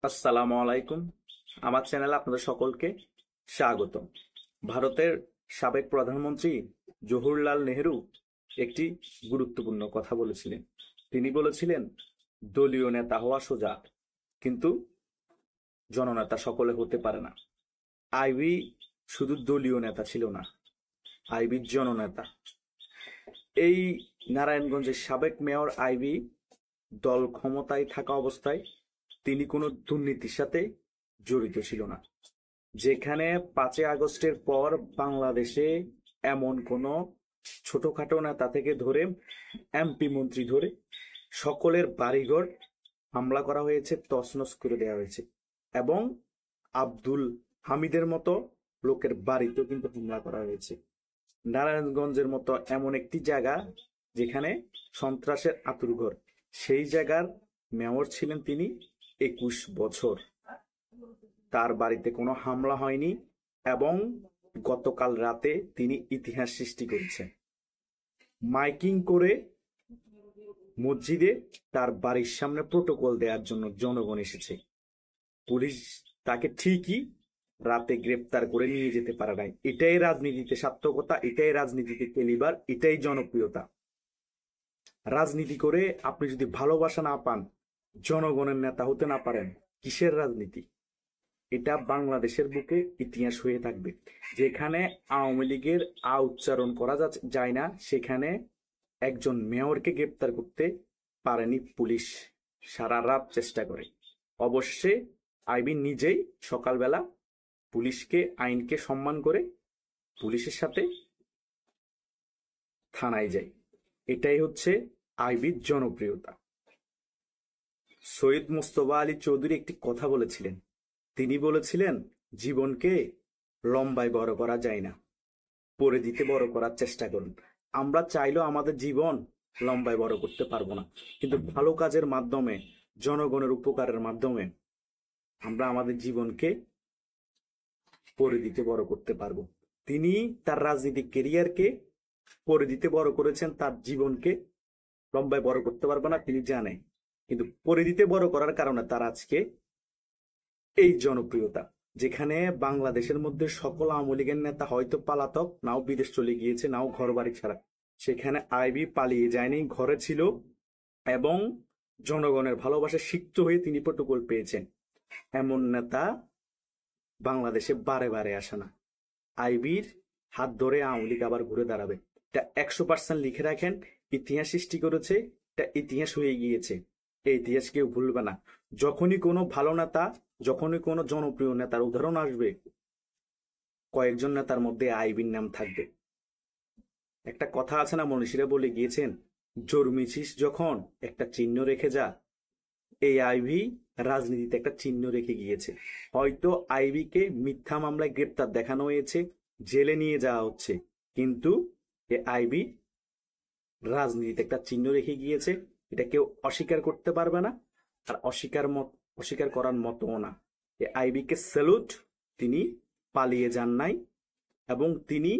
আসসালামু আলাইকুম। আমার চ্যানেলে আপনাদের সকলকে স্বাগত। ভারতের সাবেক প্রধানমন্ত্রী জওহরলাল নেহেরু একটি গুরুত্বপূর্ণ কথা বলেছিলেন। তিনি বলেছিলেন, দলীয় নেতা হওয়া সোজা, কিন্তু জননেতা সকলে হতে পারে না। আইভি শুধু দলীয় নেতা ছিল না, আইভি জননেতা। এই নারায়ণগঞ্জের সাবেক মেয়র আইভি দল ক্ষমতায় থাকা অবস্থায় তিনি কোনো দুর্নীতির সাথে জড়িত ছিল না। যেখানে 5ই আগস্টের পর বাংলাদেশে এমন কোনো ছোটখাটো নেতা থেকে ধরে এমপি মন্ত্রী ধরে সকলের বাড়িঘর হামলা করা হয়েছে, তছনছ করে দেওয়া হয়েছে, এবং আব্দুল হামিদের মতো লোকের বাড়িতেও কিন্তু হামলা করা হয়েছে। নারায়ণগঞ্জের মতো এমন একটি জায়গা যেখানে সন্ত্রাসের আঁতুড়ঘর, সেই জায়গার মেয়র ছিলেন তিনি 21 বছর। তার বাড়িতে কোনো হামলা হয়নি এবং গতকাল রাতে তিনি ইতিহাস সৃষ্টি করেছেন। মাইকিং করে মসজিদে তার বাড়ির সামনে প্রটোকল দেওয়ার জন্য জনগণ এসেছে। পুলিশ তাকে ঠিকই রাতে গ্রেপ্তার করে নিয়ে যেতে পারে নাই। এটাই রাজনীতিতে সার্থকতা, এটাই রাজনীতিতে কেলিবার, এটাই জনপ্রিয়তা। রাজনীতি করে আপনি যদি ভালোবাসা না পান, জনগণের নেতা হতে না পারেন, কিসের রাজনীতি? এটা বাংলাদেশের বুকে ইতিহাস হয়ে থাকবে। যেখানে আওয়ামী লীগের উচ্চারণ করা যায় না, সেখানে একজন মেয়রকে গ্রেপ্তার করতে পারেনি পুলিশ। সারা রাত চেষ্টা করে। অবশ্যই আইবি নিজেই সকালবেলা পুলিশকে, আইনকে সম্মান করে পুলিশের সাথে থানায় যায়। এটাই হচ্ছে আইবির জনপ্রিয়তা। সৈয়দ মুস্তফা আলী চৌধুরী একটি কথা বলেছিলেন। তিনি বলেছিলেন, জীবনকে লম্বায় বড় করা যায় না, পরিধিতে বড় করার চেষ্টা করুন। আমরা চাইলেও আমাদের জীবন লম্বায় বড় করতে পারবো না, কিন্তু ভালো কাজের মাধ্যমে, জনগণের উপকারের মাধ্যমে আমরা আমাদের জীবনকে পরিধিতে বড় করতে পারবো। তিনি তার রাজনৈতিক কেরিয়ারকে পরিধিতে বড় করেছেন, তার জীবনকে লম্বায় বড় করতে পারবে না তিনি জানেন, কিন্তু পরিধিতে বড় করার কারণে তার আজকে এই জনপ্রিয়তা। যেখানে বাংলাদেশের মধ্যে সকল আওয়ামী লীগের নেতা হয়তো পালাতক, নাও বিদেশ চলে গিয়েছে, নাও ঘর বাড়ি ছাড়া, সেখানে আইবি পালিয়ে যায়নি, ঘরে ছিল এবং জনগণের ভালোবাসা সিক্ত হয়ে তিনি প্রটোকল পেয়েছেন। এমন নেতা বাংলাদেশে বারে বারে আসে না। আইবির হাত ধরে আওয়ামী লীগ আবার ঘুরে দাঁড়াবে, এটা 100% লিখে রাখেন। ইতিহাস সৃষ্টি করেছে, এটা ইতিহাস হয়ে গিয়েছে, এই ইতিহাস কেউ ভুলবে না। যখনই কোনো ভালো নেতা, যখনই কোনো জনপ্রিয় নেতার উদাহরণ আসবে, কয়েকজন নেতার মধ্যে আইবির নাম থাকবে। একটা কথা আছে না, মনীষীরা বলে গিয়েছেন, জন্মেছিস যখন একটা চিহ্ন রেখে যা। এই আইভি রাজনীতিতে একটা চিহ্ন রেখে গিয়েছে। হয়তো আইবিকে মিথ্যা মামলায় গ্রেপ্তার দেখানো হয়েছে, জেলে নিয়ে যাওয়া হচ্ছে, কিন্তু এই আইবি রাজনীতিতে একটা চিহ্ন রেখে গিয়েছে। এটা কেউ অস্বীকার করতে পারবে না, আর অস্বীকার করার মতও না। এই আইবিকে স্যালুট। তিনি পালিয়ে যান নাই, এবং তিনি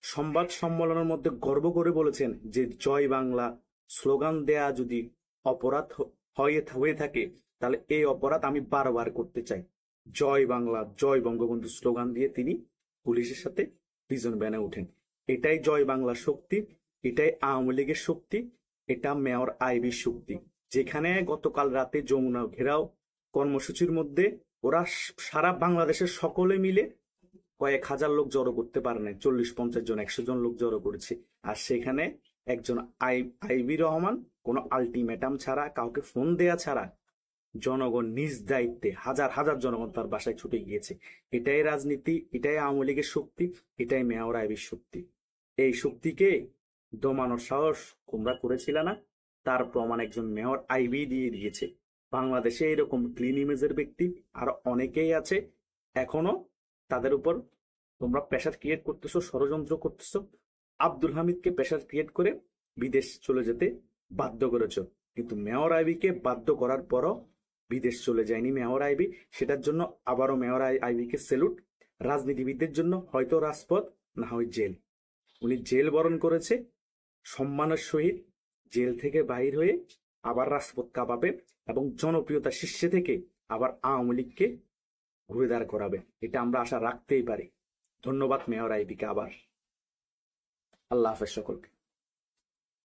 সংবাদ সম্মেলনের মধ্যে গর্ব করে বলেছেন যে, জয় বাংলা স্লোগান দেয়া যদি অপরাধ হয়ে থাকে, তাহলে এই অপরাধ আমি বারবার করতে চাই। জয় বাংলা, জয় বঙ্গবন্ধু স্লোগান দিয়ে তিনি পুলিশের সাথে প্রিজন ভ্যানে ওঠেন। এটাই জয় বাংলার শক্তি, এটাই আওয়ামী লীগের শক্তি, এটা মেয়র আইবির শক্তি। যেখানে গতকাল রাতে যমুনা ঘেরাও কর্মসূচির মধ্যে ওরা সারা বাংলাদেশের সকলে মিলে কয়েক হাজার লোক জড়ো করতে পারে না, 40-50 জন, 100 জন লোক জড়ো করেছে। আর সেখানে একজন আইবি রহমান কোনো আলটিমেটাম ছাড়া, কাউকে ফোন দেয়া ছাড়া, জনগণ নিজ দায়িত্বে হাজার হাজার জনগণ তার বাসায় ছুটে গিয়েছে। এটাই রাজনীতি, এটাই আওয়ামী লীগের শক্তি, এটাই মেয়র আইবির শক্তি। এই শক্তিকে দমানোর সাহস তোমরা করেছিল না, তার প্রমাণ একজন মেয়র আইবি দিয়ে দিয়েছে। বাংলাদেশে এরকম ক্লিন ইমেজের ব্যক্তি আরো অনেকেই আছে, এখনো তাদের উপর তোমরা প্রেশার ক্রিয়েট করতেছো, ষড়যন্ত্র করতেছো। আব্দুল হামিদকে প্রেশার ক্রিয়েট করে বিদেশ চলে যেতে বাধ্য করেছো, কিন্তু মেয়র আইবিকে বাধ্য করার পরও বিদেশ চলে যায়নি মেয়র আইবি। সেটার জন্য আবারও মেয়র আইবিকে স্যালুট। রাজনীতিবিদদের জন্য হয়তো রাজপথ, না হয় জেল। উনি জেল বরণ করেছে সম্মানের সহিত, জেল থেকে বাহির হয়ে আবার রাজপথ কাঁপাবে এবং জনপ্রিয়তা শীর্ষে থেকে আবার আওয়ামী লীগকে ঘুরে দাঁড় করাবেন, এটা আমরা আশা রাখতেই পারি। ধন্যবাদ মেয়র আইবিকে আবার। আল্লাহ হাফেজ সকলকে।